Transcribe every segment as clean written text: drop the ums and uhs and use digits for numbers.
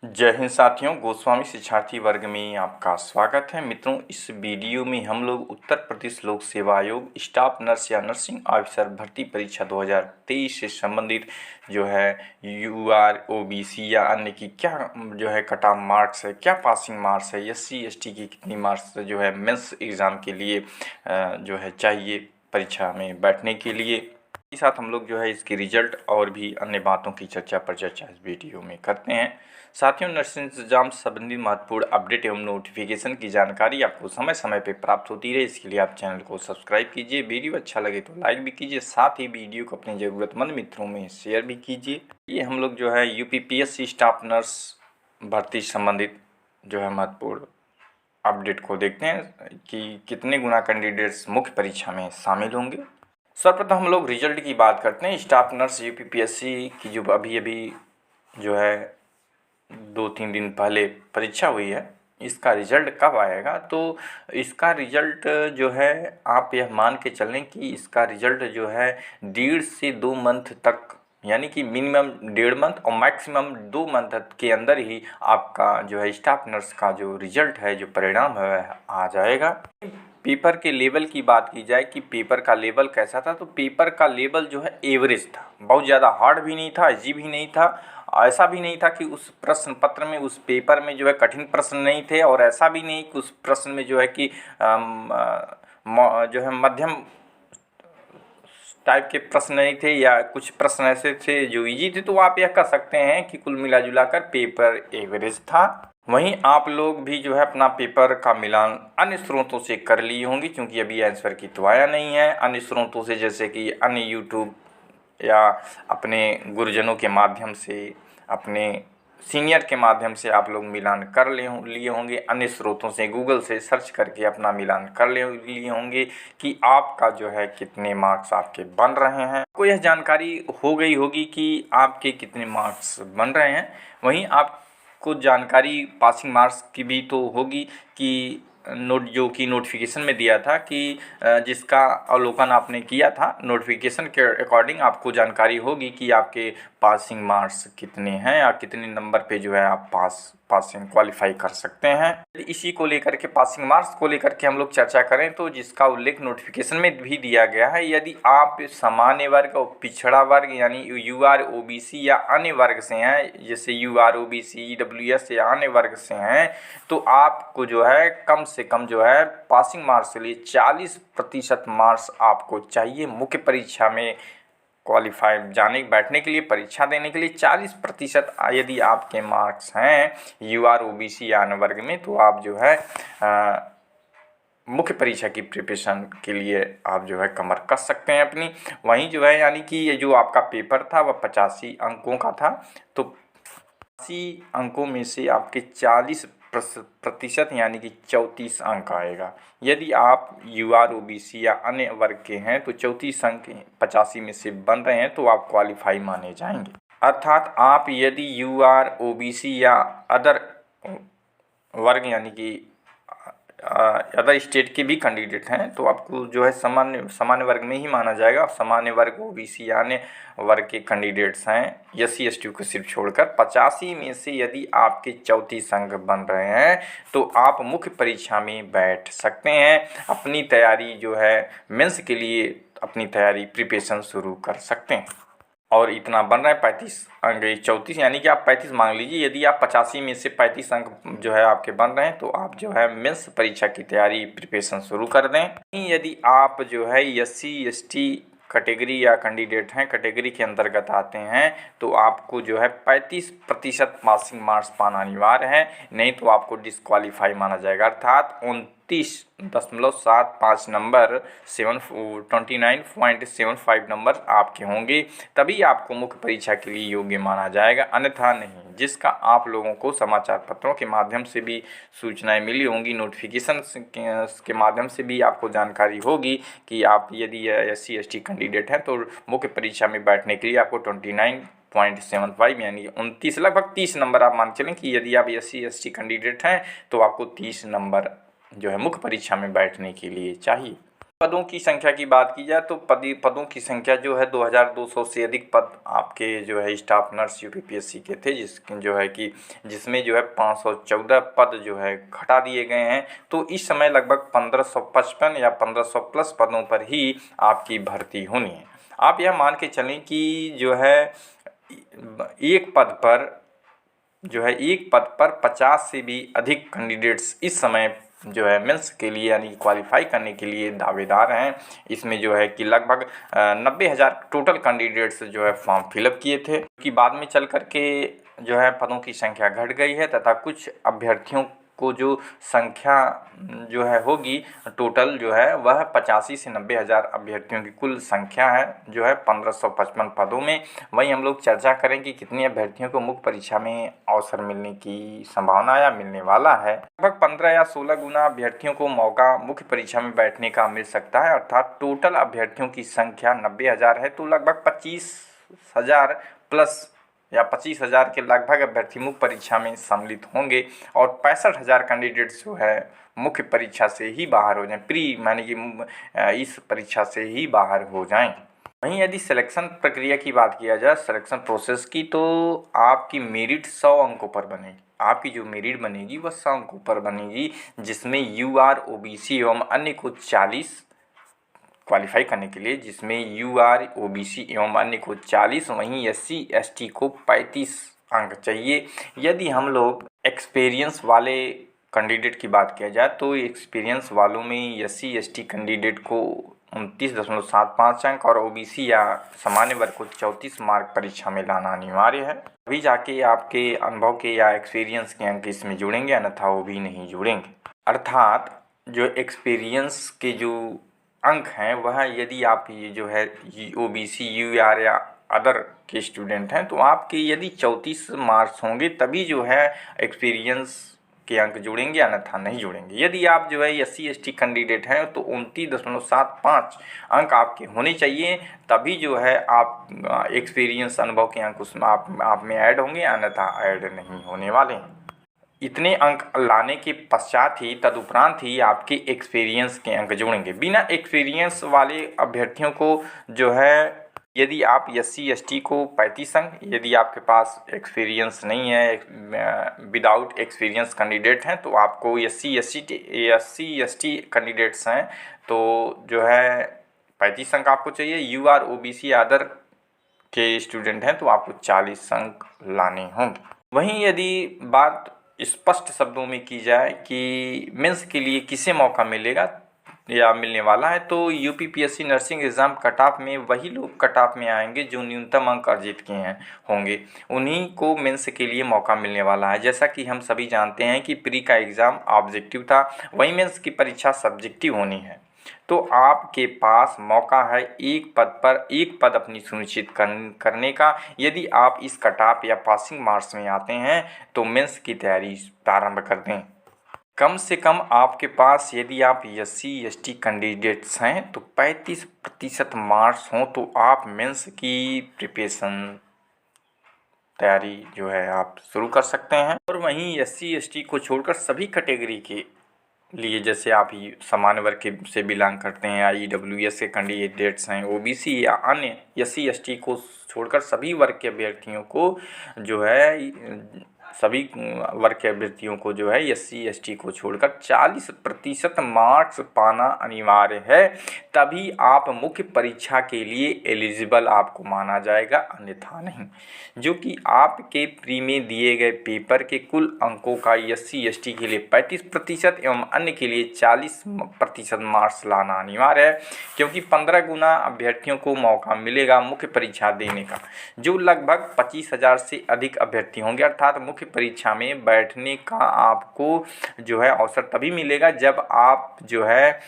जय हिंद साथियों, गोस्वामी शिक्षार्थी वर्ग में आपका स्वागत है। मित्रों, इस वीडियो में हम लोग उत्तर प्रदेश लोक सेवा आयोग स्टाफ नर्स या नर्सिंग ऑफिसर भर्ती परीक्षा 2023 से संबंधित जो है यूआर ओबीसी या अन्य की क्या जो है कट ऑफ मार्क्स है, क्या पासिंग मार्क्स है, एससी एसटी की कितनी मार्क्स जो है मेंस एग्ज़ाम के लिए जो है चाहिए परीक्षा में बैठने के लिए। के साथ हम लोग जो है इसकी रिजल्ट और भी अन्य बातों की चर्चा इस वीडियो में करते हैं। साथियों, नर्सिंग एग्जाम संबंधी महत्वपूर्ण अपडेट एवं नोटिफिकेशन की जानकारी आपको समय समय पर प्राप्त होती रहे, इसके लिए आप चैनल को सब्सक्राइब कीजिए। वीडियो अच्छा लगे तो लाइक भी कीजिए, साथ ही वीडियो को अपने ज़रूरतमंद मित्रों में शेयर भी कीजिए। ये हम लोग जो है यूपीपीएससी स्टाफ नर्स भर्ती संबंधित जो है महत्वपूर्ण अपडेट को देखते हैं कि कितने गुना कैंडिडेट्स मुख्य परीक्षा में शामिल होंगे। सर्वप्रथम हम लोग रिजल्ट की बात करते हैं। स्टाफ नर्स यूपीपीएससी की जो अभी जो है 2-3 दिन पहले परीक्षा हुई है, इसका रिजल्ट कब आएगा? तो इसका रिजल्ट जो है आप यह मान के चलें कि इसका रिजल्ट जो है 1.5 से 2 मंथ तक, यानी कि मिनिमम 1.5 मंथ और मैक्सिमम 2 मंथ के अंदर ही आपका जो है स्टाफ नर्स का जो रिजल्ट है, जो परिणाम है वह आ जाएगा। पेपर के लेवल की बात की जाए कि पेपर का लेवल कैसा था, तो पेपर का लेवल जो है एवरेज था, बहुत ज़्यादा हार्ड भी नहीं था, इजी भी नहीं था। ऐसा भी नहीं था कि उस प्रश्न पत्र में, उस पेपर में जो है कठिन प्रश्न नहीं थे, और ऐसा भी नहीं कि उस प्रश्न में जो है कि जो है मध्यम टाइप के प्रश्न नहीं थे, या कुछ प्रश्न ऐसे थे जो इजी थे। तो आप यह कह सकते हैं कि कुल मिला जुला कर पेपर एवरेज था। वहीं आप लोग भी जो है अपना पेपर का मिलान अन्य स्रोतों से कर लिए होंगे, क्योंकि अभी आंसर की तो आया नहीं है। अन्य स्रोतों से जैसे कि अन्य यूट्यूब या अपने गुरुजनों के माध्यम से, अपने सीनियर के माध्यम से आप लोग मिलान कर लिए होंगे। अन्य स्रोतों से गूगल से सर्च करके अपना मिलान कर लिए होंगे कि आपका जो है कितने मार्क्स आपके बन रहे हैं। आपको यह जानकारी हो गई होगी कि आपके कितने मार्क्स बन रहे हैं। वहीं आपको जानकारी पासिंग मार्क्स की भी तो होगी कि जो कि नोटिफिकेशन में दिया था कि जिसका अवलोकन आपने किया था, नोटिफिकेशन के अकॉर्डिंग आपको जानकारी होगी कि आपके पासिंग मार्क्स कितने हैं या कितने नंबर पे जो है आप पासिंग क्वालिफाई कर सकते हैं। इसी को लेकर के, पासिंग मार्क्स को लेकर के हम लोग चर्चा करें तो जिसका उल्लेख नोटिफिकेशन में भी दिया गया है, यदि आप सामान्य वर्ग और पिछड़ा वर्ग यानी यूआर ओबीसी या अन्य वर्ग से हैं, जैसे यूआर ओबीसी ईडब्ल्यूएस या अन्य वर्ग से हैं, तो आपको जो है कम से कम जो है पासिंग मार्क्स के लिए 40% मार्क्स आपको चाहिए। मुख्य परीक्षा में क्वालिफाई बैठने के लिए, परीक्षा देने के लिए 40% यदि आपके मार्क्स हैं यूआर ओबीसी या अन्य वर्ग में, तो आप जो है मुख्य परीक्षा की प्रिपरेशन के लिए आप जो है कमर कस सकते हैं अपनी। वहीं जो है यानी कि ये जो आपका पेपर था वह 85 अंकों का था, तो 80 अंकों में से आपके 40% यानी कि 34 अंक आएगा। यदि आप यूआर ओबीसी या अन्य वर्ग के हैं तो 34 अंक 85 में से बन रहे हैं तो आप क्वालिफाई माने जाएंगे। अर्थात आप यदि यूआर ओबीसी या अदर वर्ग यानी कि अदर स्टेट के भी कैंडिडेट हैं तो आपको जो है सामान्य वर्ग में ही माना जाएगा। सामान्य वर्ग ओबीसी यानी वर्ग के कैंडिडेट्स हैं एससी एसटी को सिर्फ छोड़कर। 85 में से यदि आपके 34 अंक बन रहे हैं तो आप मुख्य परीक्षा में बैठ सकते हैं। अपनी तैयारी जो है मेंस के लिए अपनी तैयारी प्रिपरेशन शुरू कर सकते हैं। और इतना बन रहा है 35 अंक 34, यानी कि आप 35 मान लीजिए। यदि आप 85 में से 35 अंक जो है आपके बन रहे हैं तो आप जो है मेंस परीक्षा की तैयारी प्रिपरेशन शुरू कर दें। यदि आप जो है एससी एसटी कैटेगरी या कैंडिडेट हैं, कैटेगरी के अंतर्गत आते हैं, तो आपको जो है 35% पासिंग मार्क्स पाना अनिवार्य है, नहीं तो आपको डिस्क्वालीफाई माना जाएगा। अर्थात 29.75 नंबर 29.75 नंबर आपके होंगे, तभी आपको मुख्य परीक्षा के लिए योग्य माना जाएगा, अन्यथा नहीं। जिसका आप लोगों को समाचार पत्रों के माध्यम से भी सूचनाएं मिली होंगी, नोटिफिकेशन के माध्यम से भी आपको जानकारी होगी कि आप यदि एससी एसटी कैंडिडेट हैं तो मुख्य परीक्षा में बैठने के लिए आपको 29.75 यानी 29 लगभग 30 नंबर आप मान चलें कि यदि आप एससी एसटी कैंडिडेट हैं तो आपको 30 नंबर जो है मुख्य परीक्षा में बैठने के लिए चाहिए। पदों की संख्या की बात की जाए तो पदों की संख्या जो है 2200 से अधिक पद आपके जो है स्टाफ नर्स यूपीपीएससी के थे, जिसमें जो है 514 पद जो है घटा दिए गए हैं। तो इस समय लगभग 1555 या 1500 प्लस पदों पर ही आपकी भर्ती होनी है। आप यह मान के चलें कि जो है एक पद पर 50 से भी अधिक कैंडिडेट्स इस समय जो है मेंस के लिए यानी क्वालिफाई करने के लिए दावेदार हैं। इसमें जो है कि लगभग 90,000 टोटल कैंडिडेट्स जो है फॉर्म फिलअप किए थे, कि बाद में चल कर के जो है पदों की संख्या घट गई है तथा कुछ अभ्यर्थियों को जो संख्या जो है होगी टोटल जो है वह 85 से 90,000 अभ्यर्थियों की कुल संख्या है जो है 1555 पदों में। वहीं हम लोग चर्चा करें कि कितने अभ्यर्थियों को मुख्य परीक्षा में अवसर मिलने की संभावना या मिलने वाला है। लगभग 15 या 16 गुना अभ्यर्थियों को मौका मुख्य परीक्षा में बैठने का मिल सकता है, अर्थात टोटल अभ्यर्थियों की संख्या 90,000 है तो लगभग 25,000 प्लस या 25,000 के लगभग अभ्यर्थी मुख्य परीक्षा में सम्मिलित होंगे और 65,000 कैंडिडेट्स जो है मुख्य परीक्षा से ही बाहर हो जाएं, माने कि इस परीक्षा से ही बाहर हो जाएं। वहीं यदि सिलेक्शन प्रक्रिया की बात किया जाए, सिलेक्शन प्रोसेस की, तो आपकी मेरिट 100 अंकों पर बनेगी। आपकी जो मेरिट बनेगी वह 100 अंकों पर बनेगी, जिसमें यूआर, ओबीसी एवं अन्य को 40 क्वालिफाई करने के लिए, जिसमें यूआर, ओबीसी एवं अन्य को 40, वहीं एससी एसटी को 35 अंक चाहिए। यदि हम लोग एक्सपीरियंस वाले कैंडिडेट की बात किया जाए तो एक्सपीरियंस वालों में एससी एसटी कैंडिडेट को 29.75 अंक और ओबीसी या सामान्य वर्ग को 34 मार्क परीक्षा में लाना अनिवार्य है। अभी जाके आपके अनुभव के या एक्सपीरियंस के अंक इसमें जुड़ेंगे, अन्यथा वो भी नहीं जुड़ेंगे। अर्थात जो एक्सपीरियंस के जो अंक हैं वह यदि आप ये जो है ओबीसी, यूआर या अदर के स्टूडेंट हैं तो आपके यदि 34 मार्क्स होंगे तभी जो है एक्सपीरियंस के अंक जुड़ेंगे, अन्यथा नहीं जुड़ेंगे। यदि आप जो है एससी एसटी कैंडिडेट हैं तो 29.75 अंक आपके होने चाहिए, तभी जो है आप एक्सपीरियंस अनुभव के अंक उसमें आप में ऐड होंगे, अन्यथा ऐड नहीं होने वाले हैं। इतने अंक लाने के पश्चात ही तदुपरांत ही आपके एक्सपीरियंस के अंक जुड़ेंगे। बिना एक्सपीरियंस वाले अभ्यर्थियों को जो है, यदि आप एससी एसटी को 35 अंक, यदि आपके पास एक्सपीरियंस नहीं है, विदाउट एक्सपीरियंस कैंडिडेट हैं तो आपको एससी एसटी कैंडिडेट्स हैं तो जो है 35 अंक आपको चाहिए। यूआर, ओबीसी अदर के स्टूडेंट हैं तो आपको 40 अंक लाने होंगे। वहीं यदि बात स्पष्ट शब्दों में की जाए कि मेंस के लिए किसे मौका मिलेगा या मिलने वाला है, तो UPPSC nursing exam cut off में वही लोग कट ऑफ में आएंगे जो न्यूनतम अंक अर्जित किए हैं होंगे, उन्हीं को मेंस के लिए मौका मिलने वाला है। जैसा कि हम सभी जानते हैं कि प्री का एग्ज़ाम ऑब्जेक्टिव था, वहीं मेंस की परीक्षा सब्जेक्टिव होनी है। तो आपके पास मौका है एक पद अपनी सुनिश्चित करने का। यदि आप इस कट ऑफ या पासिंग मार्क्स में आते हैं तो मेंस की तैयारी प्रारंभ कर दें। कम से कम आपके पास यदि आप एससी एसटी कैंडिडेट्स हैं तो 35% मार्क्स हों तो आप मेंस की प्रिपरेशन तैयारी जो है आप शुरू कर सकते हैं। और वहीं एससी एसटी को छोड़कर सभी कैटेगरी के लिए, जैसे आप सामान्य वर्ग के से बिलोंग करते हैं, ईडब्ल्यूएस के कैंडिडेट्स हैं, ओबीसी या अन्य एससी एसटी को छोड़कर सभी वर्ग के अभ्यर्थियों को जो है एससी एसटी को छोड़कर 40% मार्क्स पाना अनिवार्य है, तभी आप मुख्य परीक्षा के लिए एलिजिबल आपको माना जाएगा, अन्यथा नहीं। जो कि आपके प्री में दिए गए पेपर के कुल अंकों का एससी एसटी के लिए 35% एवं अन्य के लिए 40% मार्क्स लाना अनिवार्य है, क्योंकि 15 गुना अभ्यर्थियों को मौका मिलेगा मुख्य परीक्षा देने का, जो लगभग 25,000 से अधिक अभ्यर्थी होंगे। अर्थात मुख्य परीक्षा में बैठने का आपको जो है अवसर तभी मिलेगा जब आप जो है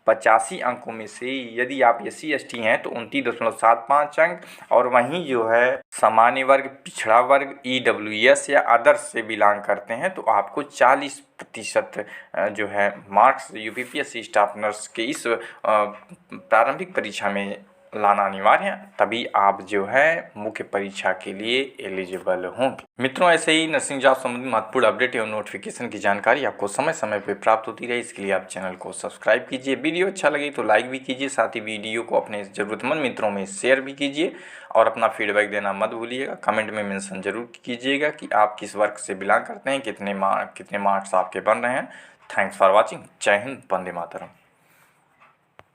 85 अंकों में से, यदि आप एससी एसटी हैं तो 29.75 अंक, और वहीं जो है सामान्य वर्ग, पिछड़ा वर्ग, ईडब्ल्यूएस या अदर्स से बिलोंग करते हैं तो आपको 40% जो है मार्क्स यूपीपीएससी स्टाफ नर्स के इस प्रारंभिक परीक्षा में लाना अनिवार्य है, तभी आप जो है मुख्य परीक्षा के लिए एलिजिबल होंगे। मित्रों, ऐसे ही नर्सिंग जॉब संबंधी महत्वपूर्ण अपडेट एवं नोटिफिकेशन की जानकारी आपको समय समय पर प्राप्त होती रहे, इसके लिए आप चैनल को सब्सक्राइब कीजिए। वीडियो अच्छा लगे तो लाइक भी कीजिए, साथ ही वीडियो को अपने ज़रूरतमंद मित्रों में शेयर भी कीजिए और अपना फीडबैक देना मत भूलिएगा। कमेंट में मेंशन जरूर कीजिएगा कि आप किस वर्ग से बिलोंग करते हैं, कितने मार्क्स आपके बन रहे हैं। Thanks for watching. जय हिंद, वंदे मातरम।